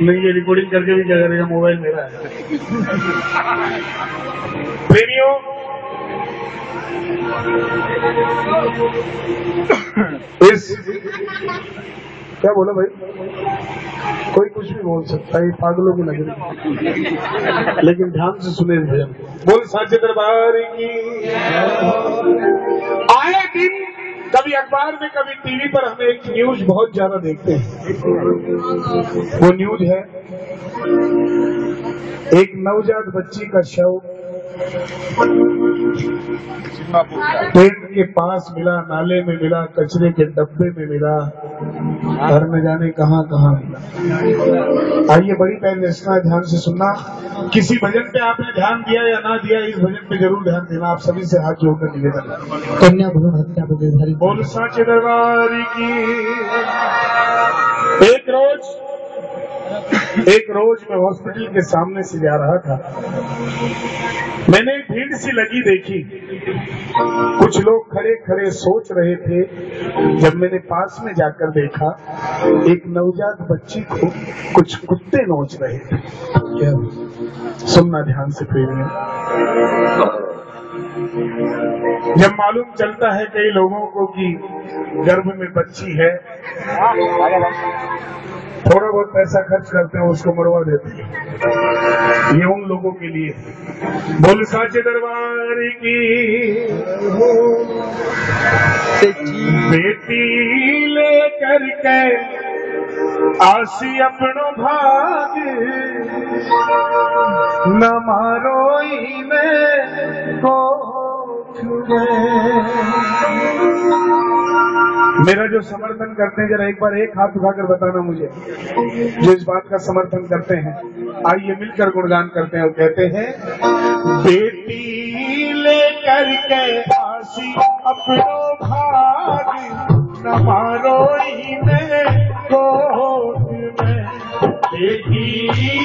नहीं, ये रिकॉर्डिंग करके भी क्या करेगा, मोबाइल मेरा है। प्रेमियों, इस क्या बोला भाई, कोई कुछ भी बोल सकता है, पागलों की नगरी, लेकिन ध्यान से सुने भजन। बोल साचे दरबार की। आए दिन कभी अखबार में कभी टीवी पर हम एक न्यूज बहुत ज्यादा देखते हैं। वो न्यूज है एक नवजात बच्ची का शव ट्रेन के पास मिला, नाले में मिला, कचरे के डब्बे में मिला, घर में जाने कहाँ कहाँ मिला। आइए बड़ी पैरना ध्यान से सुनना। किसी भजन पे आपने ध्यान दिया या ना दिया, इस भजन पे जरूर ध्यान देना। आप सभी से हाथ जोड़कर निवेदन। कन्या भ्रूण हत्या बोल साचे दरबार की। एक रोज मैं हॉस्पिटल के सामने से जा रहा था। मैंने भीड़ सी लगी देखी, कुछ लोग खड़े खड़े सोच रहे थे। जब मैंने पास में जाकर देखा, एक नवजात बच्ची को कुछ कुत्ते नोच रहे थे। क्या सुनना ध्यान से प्रेमियों। जब मालूम चलता है कई लोगों को कि गर्भ में बच्ची है, थोड़ा बहुत पैसा खर्च करते हैं, उसको मरवा देते हैं। ये उन लोगों के लिए। बोल साचे दरबार की। बेटी लेकर के आसी अपनो भाग, न मारो में को। मेरा जो समर्थन करते हैं, जरा एक बार एक हाथ उठाकर बताना मुझे, जो इस बात का समर्थन करते हैं। आइए मिलकर गुणगान करते हैं और कहते हैं, बेटी लेकर के आसी अपनो भाग, न मारो में गोद में। बेटी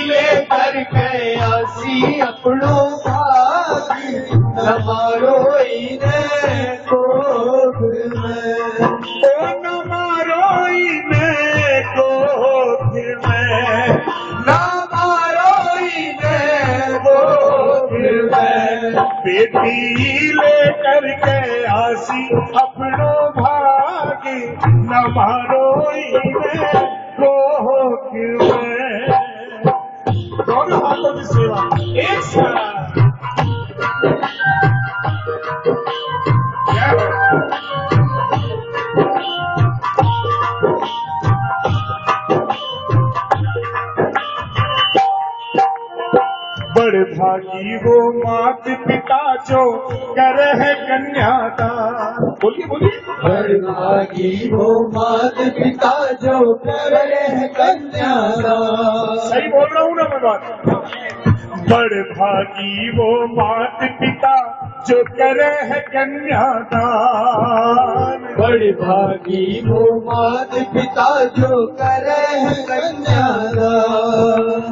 लेकर के आसी अपनो भाग, न मारो गोद में। ओ न मारो गोद में, न मारो गोद में। बेटी लेकर के आसी अपनो भाग, न मारो गोद में। दोनों हाथों की सेवा एक साथ। बड़े भागी वो मात पिता जो करे है कन्यादान। बोलिए बोलिए। बड़े भागी वो मात पिता जो करे है कन्यादान। सही बोल रहा हूँ ना मैं बात। बड़े भागी वो मात पिता जो करे है कन्यादान। बड़े भागी वो मात पिता जो करे है कन्यादान।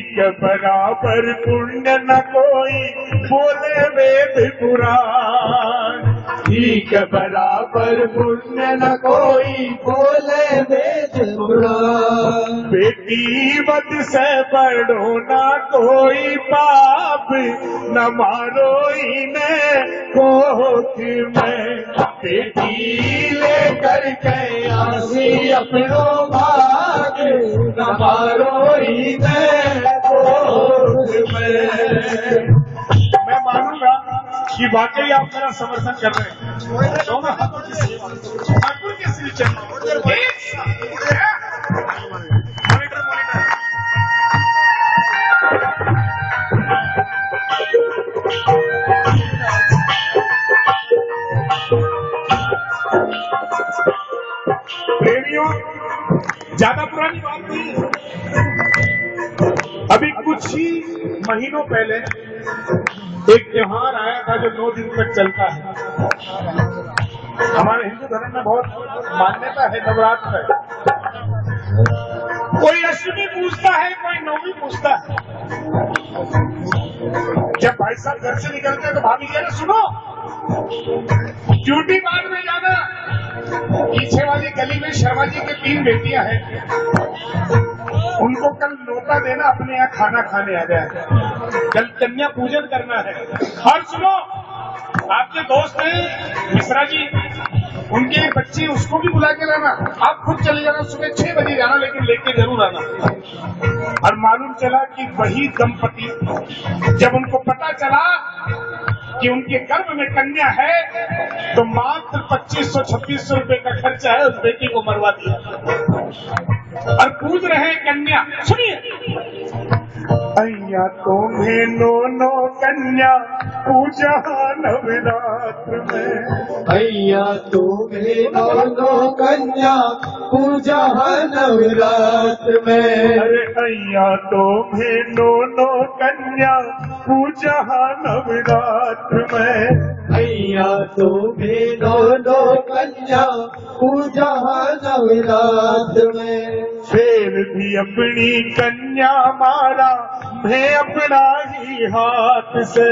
के बराबर पुण्य न कोई बोले वेद पुराण। ठीक बराबर पुण्य न कोई बोले वेद पुराण। बेटी वध से बढ़ो ना कोई पाप, न मारो इन्हें कोख में। बेटी लेकर के आसी अपनो भाग, न मारो इन्हें। मैं मानूंगा कि वाकई आप मेरा समर्थन कर रहे हैं। दोनों हाथों की सेवा ठाकुर के श्री चरणों। प्रेमियों, ज्यादा पुरानी बात नहीं है। अभी कुछ ही महीनों पहले एक त्योहार आया था जो 9 दिन तक चलता है। हमारे हिंदू धर्म में बहुत मान्यता है नवरात्र। कोई अष्टमी पूजता है, कोई नवमी पूजता है। जब भाई साहब घर से निकलते हैं तो भाभी कह रहे सुनो, ड्यूटी बाद में जाना, पीछे वाली गली में शर्मा जी के 3 बेटियां हैं, उनको कल न्योता देना, अपने यहाँ खाना खाने आ जाए, कल कन्या पूजन करना है। और सुनो, आपके दोस्त हैं मिश्रा जी, उनके एक बच्ची, उसको भी बुला के लाना। आप खुद चले जाना, सुबह 6 बजे जाना, लेकिन लेके जरूर आना। और मालूम चला कि वही दंपति, जब उनको पता चला कि उनके गर्भ में कन्या है, तो मात्र 2500-2600 रुपए का खर्चा है, उस बेटी को मरवा दिया और पूज रहे हैं कन्या। सुनिए, अय्या तुम्हें नो कन्या पूजा नवरात्र में, अय्या तुम्हें नो कन्या पूजा नवरात्र में। अरे अय्या तुम्हें नो कन्या पूजा नवरात्र में, अय्या तुम्हें नो कन्या पूजा नवरात्र में। फिर भी अपनी कन्या मारा मैं अपना ही हाथ से,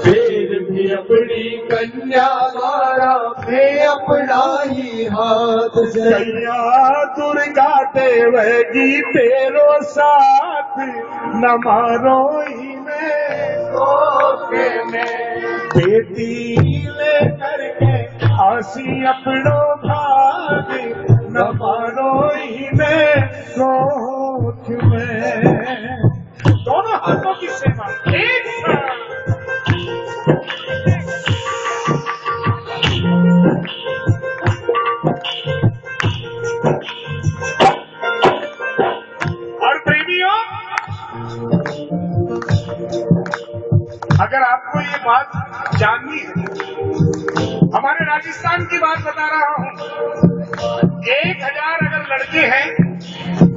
फिर भी अपनी कन्या मारा मैं अपना ही हाथ से। कन्या दुर्गा देवगी तेरो साथ, न मारो ही में बेटी ले करके आसी अपनो भाग, न मारो ही में सोच में। दोनों हाथों की सेवा एक साथ। और प्रेमियों, अगर आपको ये बात जाननी है, हमारे राजस्थान की बात बता रहा हूँ। 1000 अगर लड़के हैं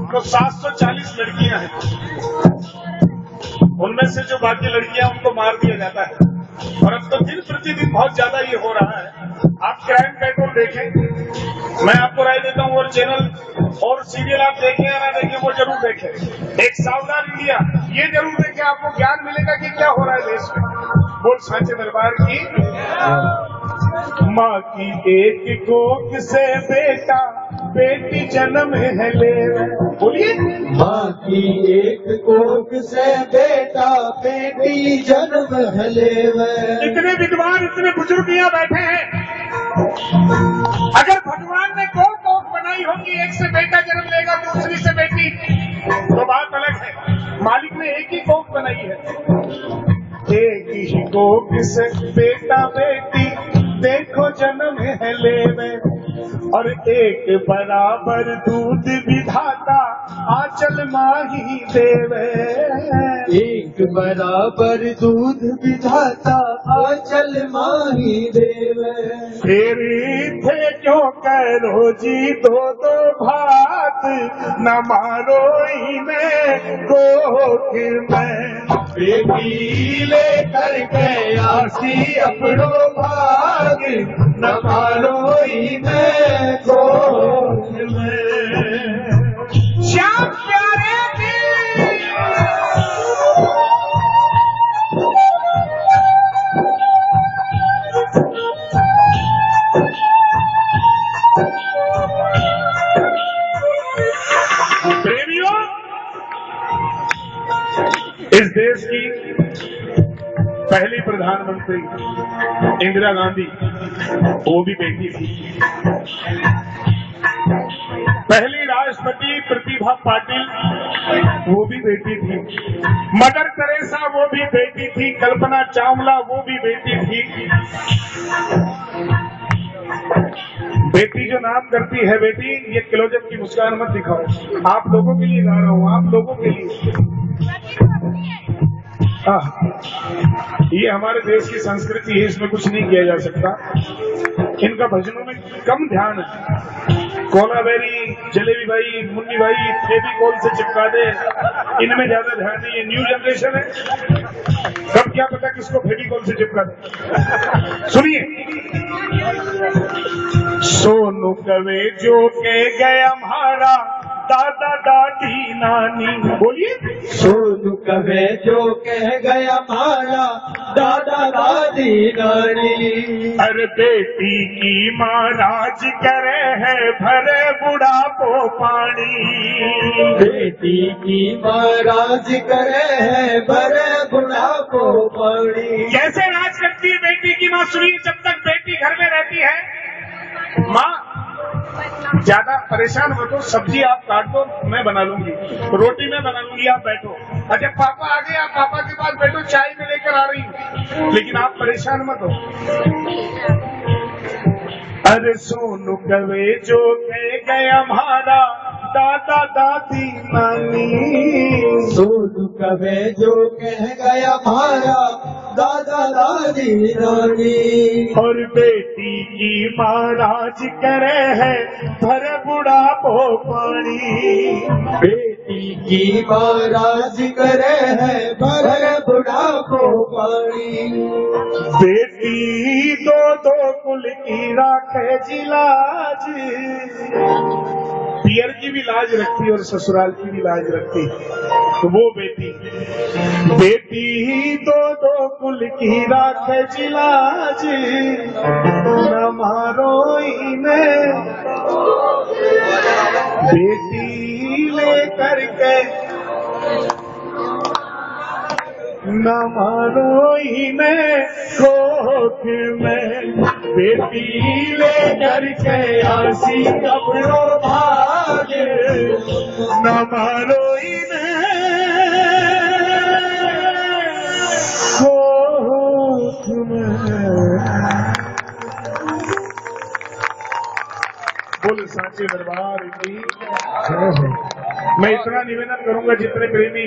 तो 740 लड़कियां हैं, उनमें से जो बाकी लड़कियां उनको मार दिया जाता है। और अब तो दिन प्रतिदिन बहुत ज्यादा ये हो रहा है। आप क्राइम पेट्रोल देखें, मैं आपको राय देता हूँ, और चैनल और सीरियल आप देखें या ना देखें, वो जरूर देखें। एक सावधान इंडिया, ये जरूर देखें, आपको ज्ञान मिलेगा कि क्या हो रहा है देश में। बोल सांचे दरबार की। माँ की एक कोख से बेटा बेटी जन्म है ले, बोलिए। माँ की एक कोख से बेटा बेटी जन्म है ले। इतने विद्वान, इतने बुजुर्ग यहाँ बैठे हैं, अगर भगवान ने कोख बनाई होगी, एक से बेटा जन्म लेगा, दूसरी से बेटी, तो बात अलग है। मालिक ने एक ही कोख बनाई है, एक ही कोख से बेटा बेटी देखो जन्म है लेवे, और एक बराबर दूध विधाता आंचल माही देवे। एक बराबर दूध विधाता आंचल माही देवे। फिर थे क्यों करो जी दो भात, न मारो ही में कोख में। बेटी ले करके आसी अपनो भाग, न मारो ही में कोख में। श्याम प्यारे प्रेमियों, इस देश की पहली प्रधानमंत्री इंदिरा गांधी, वो भी बेटी थी। पहली राष्ट्रपति प्रतिभा पाटिल, वो भी बेटी थी। मदर टेरेसा, वो भी बेटी थी। कल्पना चावला, वो भी बेटी थी। बेटी जो नाम करती है, बेटी ये क्लोजअप की मुस्कान मत दिखाओ, आप लोगों के लिए गा रहा हूँ, आप लोगों के लिए। ये हमारे देश की संस्कृति है, इसमें कुछ नहीं किया जा सकता। इनका भजनों में कम ध्यान है। कोलाबेरी, जलेबी भाई, मुन्नी भाई, फेविकोल से चिपका दे, इनमें ज्यादा ध्यान नहीं है। न्यू जनरेशन है, कब क्या पता किसको फेविकोल से चिपका दे। सुनिए, सोनू कवे जो कह गया हमारा दादा दादी नानी। बोलिए। सोनू कवे जो कह गया मारा दादा दादी नानी। अरे बेटी की माँ राज करे है भरे बुढ़ापो पानी। बेटी की माँ राज करे है भरे बुढ़ापो पानी। कैसे राज करती है बेटी की माँ? सुनिए, जब तक बेटी घर में रहती है, माँ ज्यादा परेशान हो तो सब्जी आप काट दो, मैं बना लूंगी, रोटी मैं बना लूंगी, आप बैठो। अच्छा पापा आ गए, आप पापा के पास बैठो, चाय में लेकर आ रही हूँ, लेकिन आप परेशान मत हो। अरे सोनू कवे जो कह गया हमारा दादा दादी नानी। सोनू कवे जो कह गया हमारा दादा दादी नानी। और बेटी की माँ राज करे है भर बुढ़ापो पानी। बेटी की माँ राज करे है भर बुढ़ापो पानी। बेटी दो दो कुल की राखे जी लाज। पियर की भी लाज रखती और ससुराल की भी लाज रखती, तो वो बेटी दो दो कुल की राखे जी लाज। न मारो इन्हें बेटी ले करके, न मारो इन्हें कोख में। बेटी ले करके आसी अपनो भाग, न मारो इन्हें कोख में। बोल सांचे दरबार की। मैं इतना निवेदन करूंगा, जितने प्रेमी